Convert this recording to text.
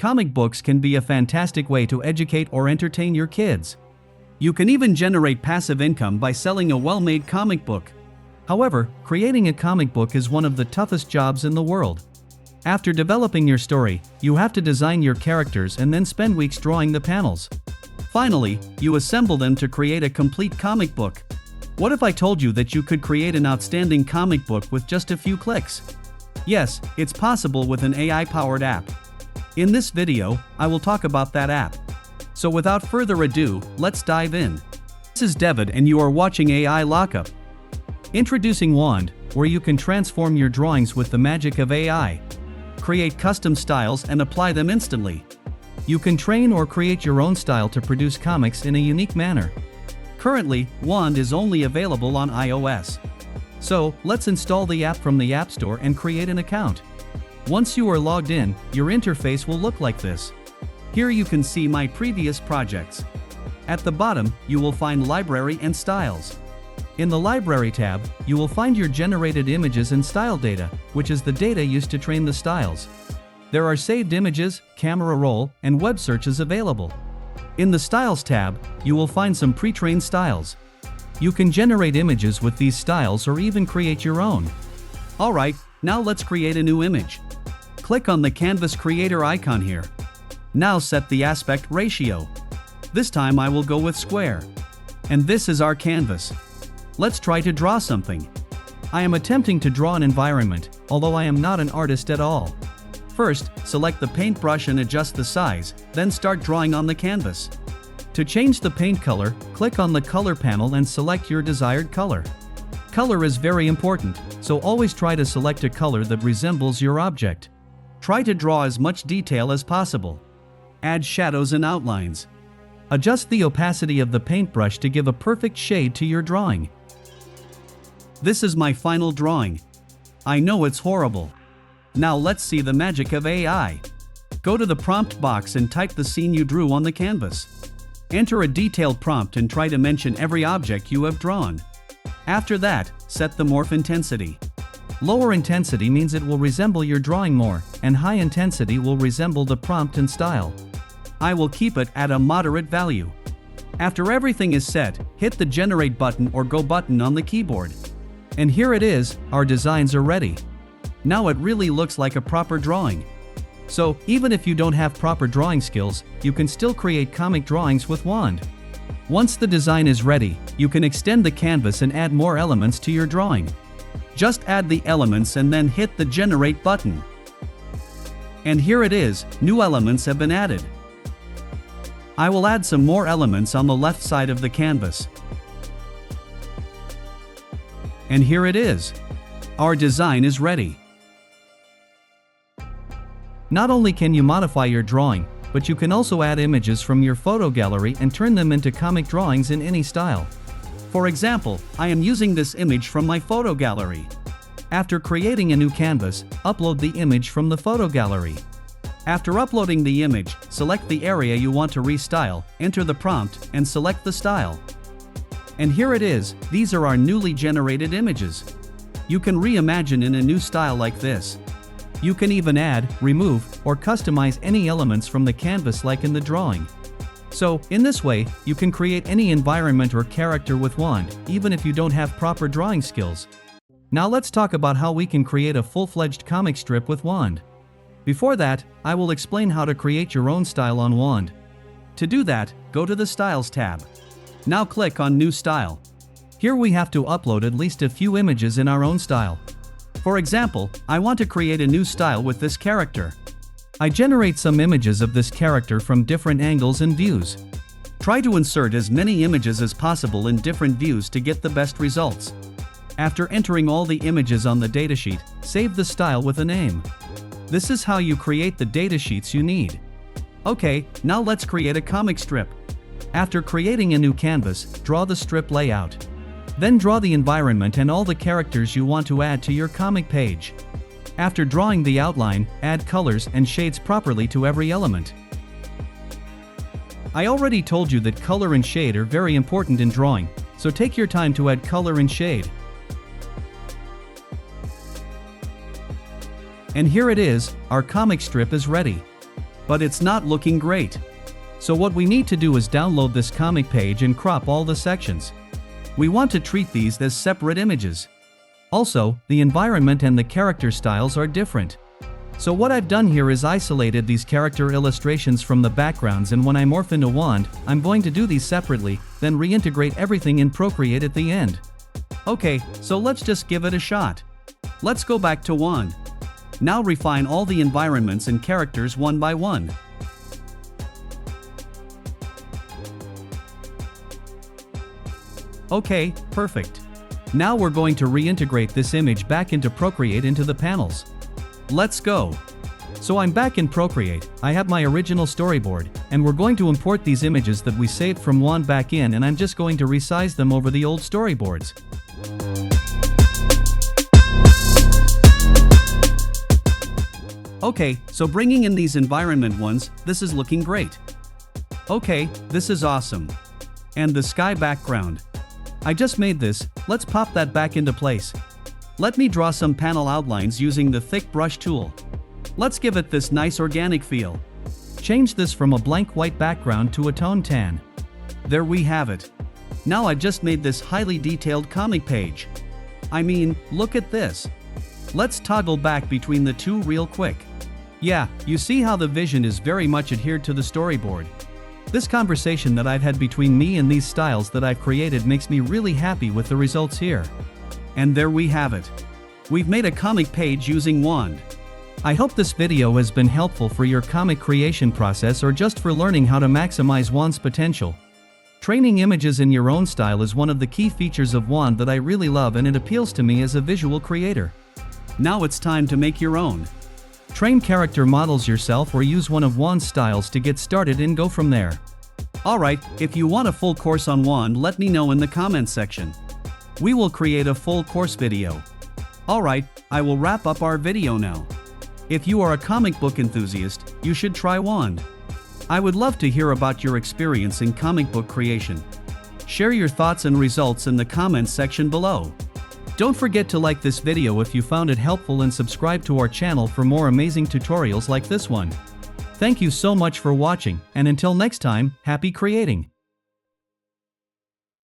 Comic books can be a fantastic way to educate or entertain your kids. You can even generate passive income by selling a well-made comic book. However, creating a comic book is one of the toughest jobs in the world. After developing your story, you have to design your characters and then spend weeks drawing the panels. Finally, you assemble them to create a complete comic book. What if I told you that you could create an outstanding comic book with just a few clicks? Yes, it's possible with an AI-powered app. In this video, I will talk about that app. So without further ado, let's dive in. This is David and you are watching AI Lockup. Introducing Wand, where you can transform your drawings with the magic of AI. Create custom styles and apply them instantly. You can train or create your own style to produce comics in a unique manner. Currently, Wand is only available on iOS. So, let's install the app from the App Store and create an account. Once you are logged in, your interface will look like this. Here you can see my previous projects. At the bottom, you will find Library and Styles. In the Library tab, you will find your generated images and style data, which is the data used to train the styles. There are saved images, camera roll, and web searches available. In the Styles tab, you will find some pre-trained styles. You can generate images with these styles or even create your own. Alright, now let's create a new image. Click on the Canvas Creator icon here. Now set the aspect ratio. This time I will go with square. And this is our canvas. Let's try to draw something. I am attempting to draw an environment, although I am not an artist at all. First, select the paintbrush and adjust the size, then start drawing on the canvas. To change the paint color, click on the Color panel and select your desired color. Color is very important, so always try to select a color that resembles your object. Try to draw as much detail as possible. Add shadows and outlines. Adjust the opacity of the paintbrush to give a perfect shade to your drawing. This is my final drawing. I know it's horrible. Now let's see the magic of AI. Go to the prompt box and type the scene you drew on the canvas. Enter a detailed prompt and try to mention every object you have drawn. After that, set the morph intensity. Lower intensity means it will resemble your drawing more, and high intensity will resemble the prompt and style. I will keep it at a moderate value. After everything is set, hit the Generate button or Go button on the keyboard. And here it is, our designs are ready. Now it really looks like a proper drawing. So, even if you don't have proper drawing skills, you can still create comic drawings with Wand. Once the design is ready, you can extend the canvas and add more elements to your drawing. Just add the elements and then hit the Generate button. And here it is, new elements have been added. I will add some more elements on the left side of the canvas. And here it is. Our design is ready. Not only can you modify your drawing, but you can also add images from your photo gallery and turn them into comic drawings in any style. For example, I am using this image from my photo gallery. After creating a new canvas, upload the image from the photo gallery. After uploading the image, select the area you want to restyle, enter the prompt, and select the style. And here it is, these are our newly generated images. You can reimagine in a new style like this. You can even add, remove, or customize any elements from the canvas like in the drawing. So, in this way, you can create any environment or character with Wand, even if you don't have proper drawing skills. Now let's talk about how we can create a full-fledged comic strip with Wand. Before that, I will explain how to create your own style on Wand. To do that, go to the Styles tab. Now click on New Style. Here we have to upload at least a few images in our own style. For example, I want to create a new style with this character. I generate some images of this character from different angles and views. Try to insert as many images as possible in different views to get the best results. After entering all the images on the datasheet, save the style with a name. This is how you create the datasheets you need. Okay, now let's create a comic strip. After creating a new canvas, draw the strip layout. Then draw the environment and all the characters you want to add to your comic page. After drawing the outline, add colors and shades properly to every element. I already told you that color and shade are very important in drawing, so take your time to add color and shade. And here it is, our comic strip is ready. But it's not looking great. So what we need to do is download this comic page and crop all the sections. We want to treat these as separate images. Also, the environment and the character styles are different. So what I've done here is isolated these character illustrations from the backgrounds, and when I morph into Wand, I'm going to do these separately, then reintegrate everything in Procreate at the end. Okay, so let's just give it a shot. Let's go back to Wand. Now refine all the environments and characters one by one. Okay, perfect. Now we're going to reintegrate this image back into Procreate into the panels. Let's go. So I'm back in Procreate, I have my original storyboard, and we're going to import these images that we saved from Wand back in, and I'm just going to resize them over the old storyboards. Okay, so bringing in these environment ones, this is looking great. Okay, this is awesome. And the sky background. I just made this, let's pop that back into place. Let me draw some panel outlines using the thick brush tool. Let's give it this nice organic feel. Change this from a blank white background to a tone tan. There we have it. Now I just made this highly detailed comic page. I mean, look at this. Let's toggle back between the two real quick. Yeah, you see how the vision is very much adhered to the storyboard. This conversation that I've had between me and these styles that I've created makes me really happy with the results here. And there we have it. We've made a comic page using Wand. I hope this video has been helpful for your comic creation process or just for learning how to maximize Wand's potential. Training images in your own style is one of the key features of Wand that I really love, and it appeals to me as a visual creator. Now it's time to make your own. Train character models yourself or use one of Wand's styles to get started and go from there. Alright, if you want a full course on Wand, let me know in the comments section. We will create a full course video. Alright, I will wrap up our video now. If you are a comic book enthusiast, you should try Wand. I would love to hear about your experience in comic book creation. Share your thoughts and results in the comments section below. Don't forget to like this video if you found it helpful and subscribe to our channel for more amazing tutorials like this one. Thank you so much for watching, and until next time, happy creating!